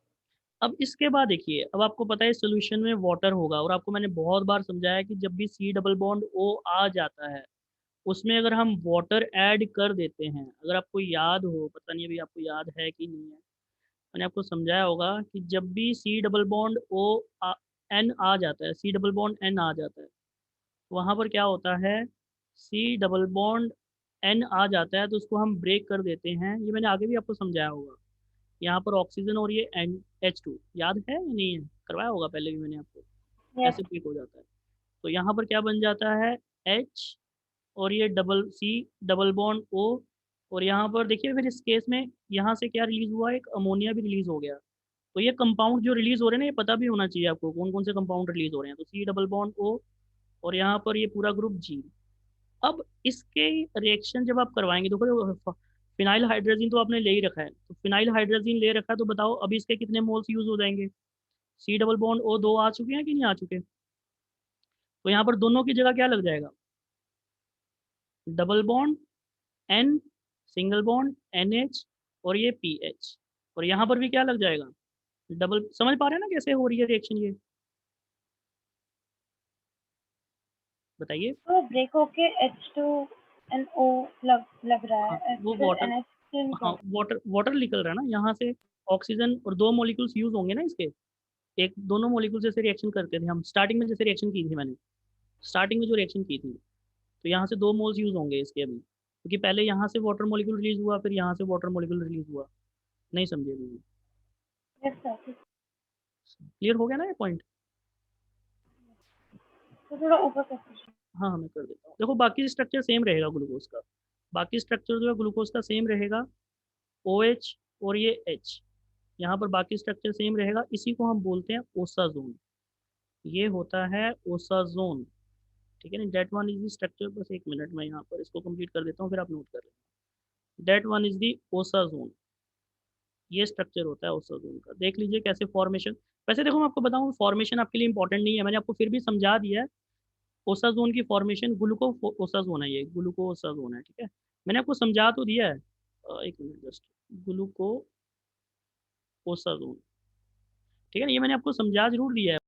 अब इसके बाद देखिए, अब आपको पता है सोल्यूशन में वाटर होगा और आपको मैंने बहुत बार समझाया कि जब भी C डबल बॉन्ड O आ जाता है उसमें अगर हम वाटर ऐड कर देते हैं, अगर आपको याद हो, पता नहीं अभी आपको याद है कि नहीं है, मैंने आपको समझाया होगा कि जब भी C डबल बॉन्ड N आ जाता है, C डबल बॉन्ड N आ जाता है, वहाँ पर क्या होता है, C डबल बॉन्ड N आ जाता है तो उसको हम ब्रेक कर देते हैं। ये मैंने आगे भी आपको समझाया होगा। यहाँ पर ऑक्सीजन और ये H2 याद है या नहीं है? करवाया होगा पहले भी मैंने आपको,
यस
ऐसे ब्रेक हो जाता है। तो यहाँ पर क्या बन जाता है, H और ये double C double bond O और यहाँ पर देखिए फिर इस केस में यहाँ से क्या रिलीज हुआ, एक अमोनिया भी रिलीज हो गया। तो ये कंपाउंड जो रिलीज हो रहे हैं ना, ये पता भी होना चाहिए आपको कौन कौन से कंपाउंड रिलीज हो रहे हैं। तो C डबल बॉन्ड O और यहाँ पर ये पूरा ग्रुप G। अब इसके रिएक्शन जब आप करवाएंगे, देखो फिनाइल हाइड्रोजन तो आपने ले ही रखा है, तो फिनाइल हाइड्रोजन ले रखा है तो बताओ अभी इसके कितने मोल्स यूज हो जाएंगे? C डबल बॉन्ड O 2 आ चुके हैं कि नहीं आ चुके? तो यहाँ पर दोनों की जगह क्या लग जाएगा, double bond N single bond NH और ये PH और यहाँ पर भी क्या लग जाएगा, डबल। समझ पा रहे हैं ना कैसे हो रही है रिएक्शन ये? बताइए।
तो ब्रेक होके H2NO लग रहा
हाँ,
है,
वो
फिर
वाटर,
NH2
हाँ वाटर निकल रहा है ना यहाँ से, ऑक्सीजन और 2 मॉलिक्यूल्स यूज होंगे ना इसके, एक दोनों मॉलिक्यूल जैसे रिएक्शन करते थे हम स्टार्टिंग में, जैसे रिएक्शन की थी मैंने स्टार्टिंग में जो रिएक्शन की थी, तो यहाँ से 2 मोल्स यूज होंगे इसके अभी, क्योंकि पहले यहाँ से वाटर मॉलिक्यूल रिलीज हुआ फिर यहाँ से वाटर मॉलिक्यूल रिलीज हुआ। नहीं समझे अभी?
Yes sir.
क्लियर हो गया ना ये पॉइंट?
तो थोड़ा ऊपर करते
हाँ मैं कर देता हूँ। देखो बाकी स्ट्रक्चर सेम रहेगा ग्लूकोज का, बाकी स्ट्रक्चर जो है ग्लूकोज का सेम रहेगा, OH और ये H, यहाँ पर बाकी स्ट्रक्चर सेम रहेगा। इसी को हम बोलते हैं ओसाजोन, ये होता है ओसाजोन। ठीक है ना, that one is the structure. बस एक मिनट में यहाँ पर इसको कंप्लीट कर देता हूँ फिर आप नोट कर लेना। That one is the osazone, ये स्ट्रक्चर होता है ओसाजोन का। देख लीजिए कैसे फॉर्मेशन, वैसे देखो मैं आपको बताऊँ फॉर्मेशन आपके लिए इंपॉर्टेंट नहीं है, मैंने आपको फिर भी समझा दिया है। ओसाजोन की फॉर्मेशन ग्लूको ओसाजोन है, ये ग्लूको ओसाजोन है। ठीक है, मैंने आपको समझा तो दिया है, एक मिनट जस्ट, ग्लूको ओसाजोन। ठीक है ना, ये मैंने आपको समझा जरूर दिया है।